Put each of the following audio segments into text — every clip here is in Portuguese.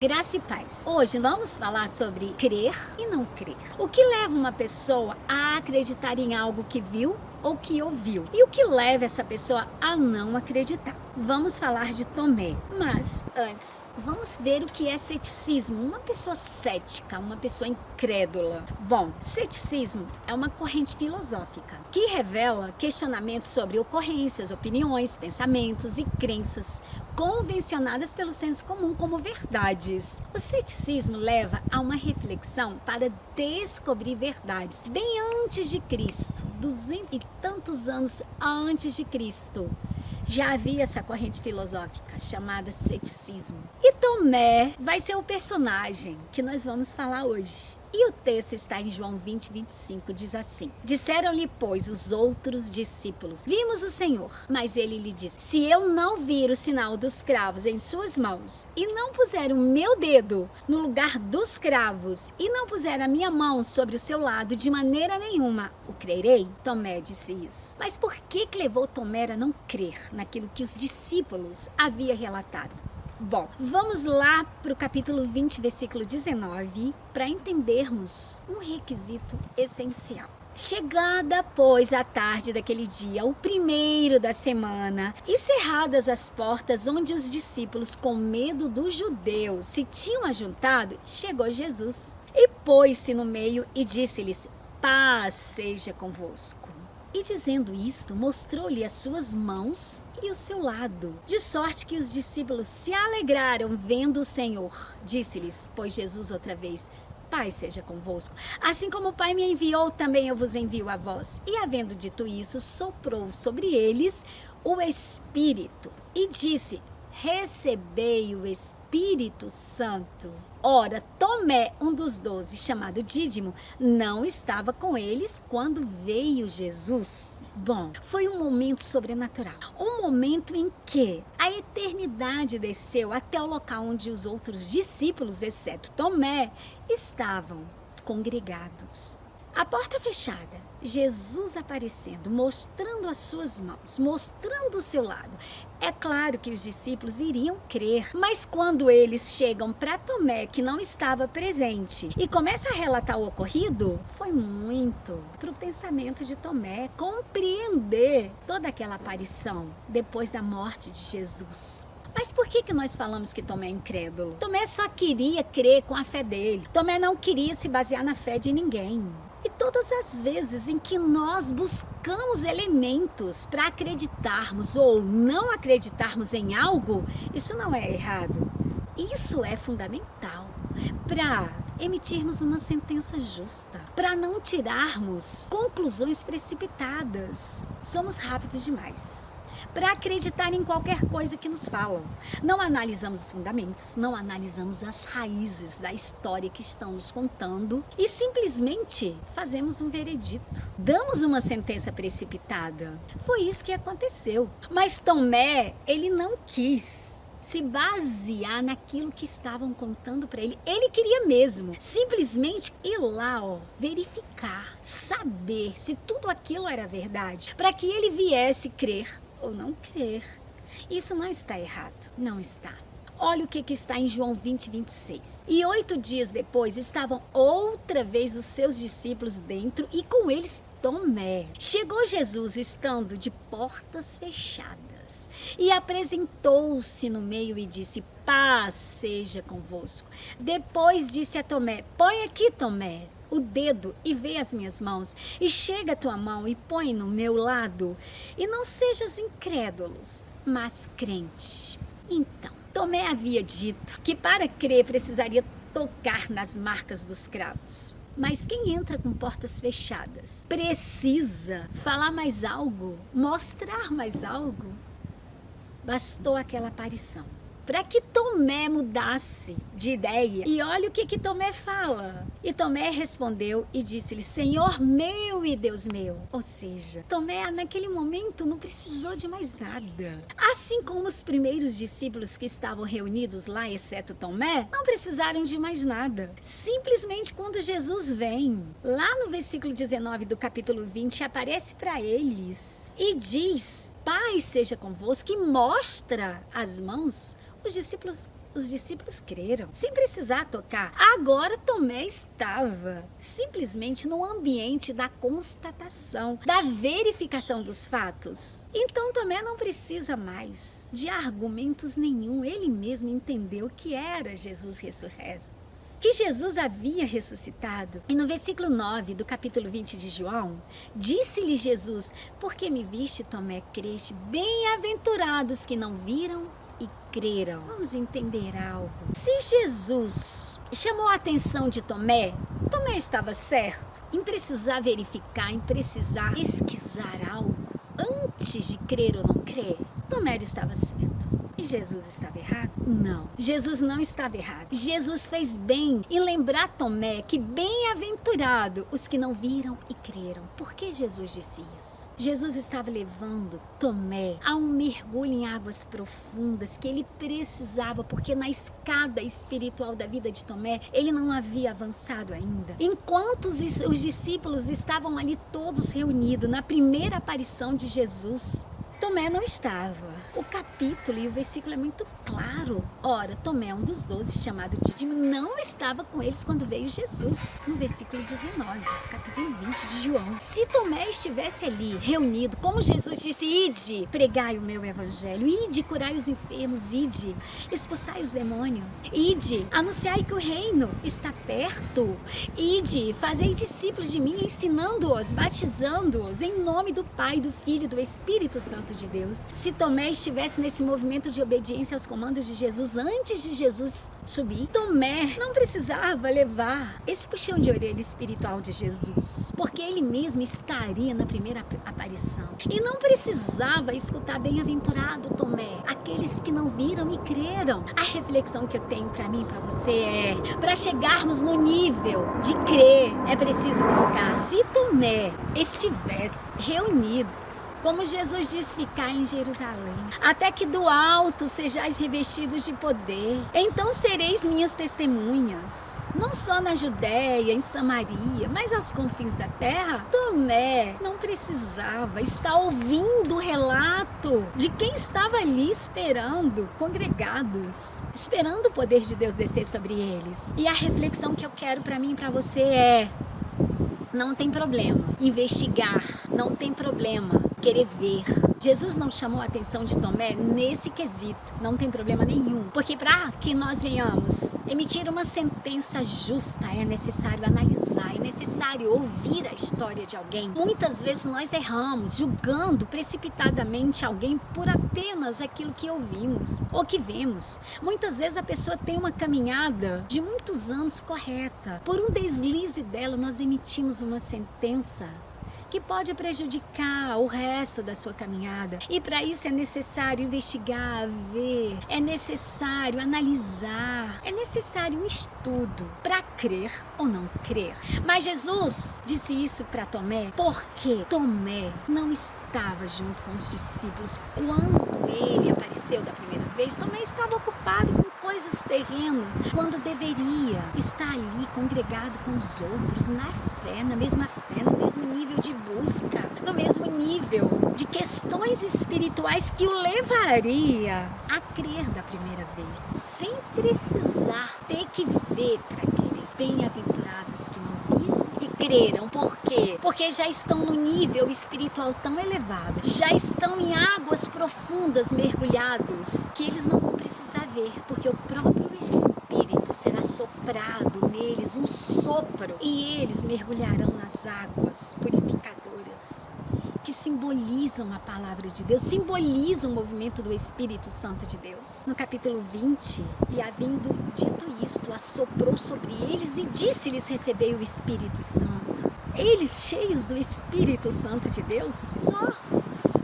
Graça e paz. Hoje vamos falar sobre crer e não crer. O que leva uma pessoa a acreditar em algo que viu ou que ouviu? E o que leva essa pessoa a não acreditar? Vamos falar de Tomé, mas antes, vamos ver o que é ceticismo. Uma pessoa cética, uma pessoa incrédula. Bom, ceticismo é uma corrente filosófica que revela questionamentos sobre ocorrências, opiniões, pensamentos e crenças convencionadas pelo senso comum como verdades. O ceticismo leva a uma reflexão para descobrir verdades bem antes de Cristo, 200 e tantos anos antes de Cristo. Já havia essa corrente filosófica chamada ceticismo. E Tomé vai ser o personagem que nós vamos falar hoje. E o texto está em João 20:25, diz assim: Disseram-lhe, pois, os outros discípulos: Vimos o Senhor. Mas ele lhe disse: Se eu não vir o sinal dos cravos em suas mãos, e não puser o meu dedo no lugar dos cravos, e não puser a minha mão sobre o seu lado, de maneira nenhuma o crerei. Tomé disse isso. Mas por que levou Tomé a não crer naquilo que os discípulos haviam relatado? Bom, vamos lá para o capítulo 20, versículo 19, para entendermos um requisito essencial. Chegada, pois, a tarde daquele dia, o primeiro da semana, e cerradas as portas onde os discípulos, com medo dos judeus, se tinham ajuntado, chegou Jesus. E pôs-se no meio e disse-lhes: Paz seja convosco. E dizendo isto, mostrou-lhe as suas mãos e o seu lado. De sorte que os discípulos se alegraram vendo o Senhor. Disse-lhes, pois Jesus outra vez: Pai seja convosco. Assim como o Pai me enviou, também eu vos envio a vós. E havendo dito isso, soprou sobre eles o Espírito e disse: Recebei o Espírito Santo. Ora, Tomé, um dos 12, chamado Dídimo, não estava com eles quando veio Jesus. Bom, foi um momento sobrenatural. Um momento em que a eternidade desceu até o local onde os outros discípulos, exceto Tomé, estavam congregados. A porta fechada, Jesus aparecendo, mostrando as suas mãos, mostrando o seu lado. É claro que os discípulos iriam crer, mas quando eles chegam para Tomé, que não estava presente, e começa a relatar o ocorrido, foi muito para o pensamento de Tomé compreender toda aquela aparição depois da morte de Jesus. Mas por que nós falamos que Tomé é incrédulo? Tomé só queria crer com a fé dele. Tomé não queria se basear na fé de ninguém. E todas as vezes em que nós buscamos elementos para acreditarmos ou não acreditarmos em algo, isso não é errado. Isso é fundamental para emitirmos uma sentença justa, para não tirarmos conclusões precipitadas. Somos rápidos demais para acreditar em qualquer coisa que nos falam. Não analisamos os fundamentos, não analisamos as raízes da história que estão nos contando e simplesmente fazemos um veredito. Damos uma sentença precipitada. Foi isso que aconteceu. Mas Tomé, ele não quis se basear naquilo que estavam contando para ele. Ele queria mesmo simplesmente ir lá, verificar, saber se tudo aquilo era verdade, para que ele viesse crer ou não crer. Isso não está errado, não está. Olha o que está em João 20:26. E 8 dias depois estavam outra vez os seus discípulos dentro e com eles Tomé. Chegou Jesus estando de portas fechadas e apresentou-se no meio e disse: Paz seja convosco. Depois disse a Tomé: Põe aqui, Tomé, o dedo e vê as minhas mãos, e chega a tua mão e põe no meu lado, e não sejas incrédulos, mas crente. Então, Tomé havia dito que para crer precisaria tocar nas marcas dos cravos. Mas quem entra com portas fechadas precisa falar mais algo, mostrar mais algo. Bastou aquela aparição para que Tomé mudasse de ideia. E olha o que Tomé fala. E Tomé respondeu e disse-lhe: Senhor meu e Deus meu. Ou seja, Tomé naquele momento não precisou de mais nada. Assim como os primeiros discípulos que estavam reunidos lá, exceto Tomé, não precisaram de mais nada. Simplesmente quando Jesus vem, lá no versículo 19 do capítulo 20, aparece para eles e diz: Paz seja convosco, e mostra as mãos. Os discípulos os discípulos creram, sem precisar tocar. Agora Tomé estava simplesmente no ambiente da constatação, da verificação dos fatos. Então Tomé não precisa mais de argumentos nenhum. Ele mesmo entendeu que era Jesus ressurreto, que Jesus havia ressuscitado. E no versículo 9 do capítulo 20 de João, disse-lhe Jesus: porque me viste, Tomé, creste? Bem-aventurados que não viram e creram. Vamos entender algo. Se Jesus chamou a atenção de Tomé, Tomé estava certo em precisar verificar, em precisar pesquisar algo antes de crer ou não crer. Tomé estava certo. E Jesus estava errado? Não. Jesus não estava errado. Jesus fez bem em lembrar Tomé que bem-aventurado os que não viram e creram. Por que Jesus disse isso? Jesus estava levando Tomé a um mergulho em águas profundas que ele precisava, porque na escada espiritual da vida de Tomé, ele não havia avançado ainda. Enquanto os discípulos estavam ali todos reunidos na primeira aparição de Jesus, Tomé não estava. O capítulo e o versículo é muito claro. Ora, Tomé, um dos 12, chamado Dídimo, não estava com eles quando veio Jesus. No versículo 19, capítulo 20 de João. Se Tomé estivesse ali, reunido, como Jesus disse: ide, pregai o meu evangelho, ide, curai os enfermos, ide, expulsai os demônios, ide, anunciai que o reino está perto, ide, fazei discípulos de mim, ensinando-os, batizando-os em nome do Pai, do Filho e do Espírito Santo de Deus. Se Tomé estivesse nesse movimento de obediência aos comandos de Jesus antes de Jesus subir, Tomé não precisava levar esse puxão de orelha espiritual de Jesus, porque ele mesmo estaria na primeira aparição e não precisava escutar: bem-aventurado Tomé, aqueles que não viram e creram. A reflexão que eu tenho para mim e para você é: para chegarmos no nível de crer, é preciso buscar. Se Tomé estivesse reunidos, como Jesus diz, ficar em Jerusalém, até que do alto sejais revestidos de poder, então sereis minhas testemunhas, não só na Judéia, em Samaria, mas aos confins da terra. Tomé não precisava estar ouvindo o relato de quem estava ali esperando, congregados, esperando o poder de Deus descer sobre eles. E a reflexão que eu quero para mim e para você é: não tem problema investigar, não tem problema querer ver. Jesus não chamou a atenção de Tomé nesse quesito, não tem problema nenhum, porque para que nós venhamos emitir uma sentença justa é necessário analisar, é necessário ouvir a história de alguém. Muitas vezes nós erramos julgando precipitadamente alguém por apenas aquilo que ouvimos ou que vemos. Muitas vezes a pessoa tem uma caminhada de muitos anos correta, por um deslize dela nós emitimos uma sentença que pode prejudicar o resto da sua caminhada. E para isso é necessário investigar, ver, é necessário analisar, é necessário um estudo para crer ou não crer. Mas Jesus disse isso para Tomé porque Tomé não estava junto com os discípulos quando ele apareceu da primeira vez. Tomé estava ocupado com coisas terrenas, quando deveria estar ali congregado com os outros, na fé, na mesma fé, no mesmo nível de busca, no mesmo nível de questões espirituais que o levaria a crer da primeira vez, sem precisar ter que ver para crer. Bem-aventurados que não viram e creram. Por quê? Porque já estão no nível espiritual tão elevado, já estão em águas profundas mergulhados, que eles não vão precisar ver, porque o próprio Espírito será soprado neles, um sopro, e eles mergulharão nas águas purificadoras, que simbolizam a palavra de Deus, simbolizam o movimento do Espírito Santo de Deus. No capítulo 20, e havendo dito isto, assoprou sobre eles e disse-lhes: recebei o Espírito Santo. Eles, cheios do Espírito Santo de Deus, só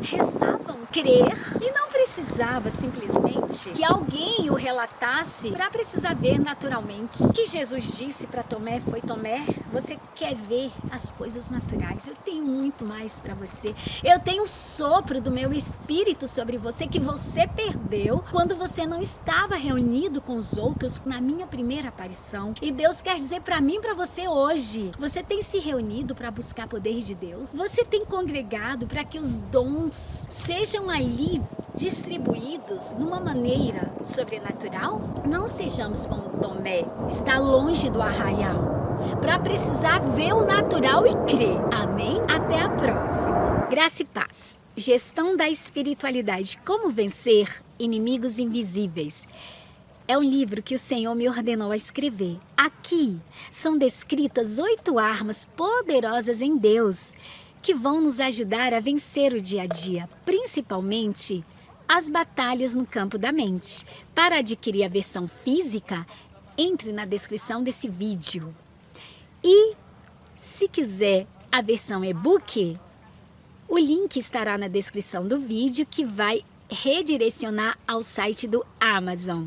restavam crer e não precisava simplesmente que alguém o relatasse para precisar ver naturalmente. O que Jesus disse para Tomé foi: Tomé, você quer ver as coisas naturais? Eu tenho muito mais para você. Eu tenho o sopro do meu Espírito sobre você que você perdeu quando você não estava reunido com os outros na minha primeira aparição. E Deus quer dizer para mim e para você hoje: você tem se reunido para buscar poder de Deus? Você tem congregado para que os dons sejam ali distribuídos numa maneira sobrenatural? Não sejamos como Tomé, está longe do arraial, para precisar ver o natural e crer. Amém? Até a próxima. Graça e paz. Gestão da espiritualidade. Como vencer inimigos invisíveis. É um livro que o Senhor me ordenou a escrever. Aqui são descritas 8 armas poderosas em Deus que vão nos ajudar a vencer o dia a dia, principalmente as batalhas no campo da mente. Para adquirir a versão física, entre na descrição desse vídeo. E se quiser a versão e-book, o link estará na descrição do vídeo que vai redirecionar ao site do Amazon.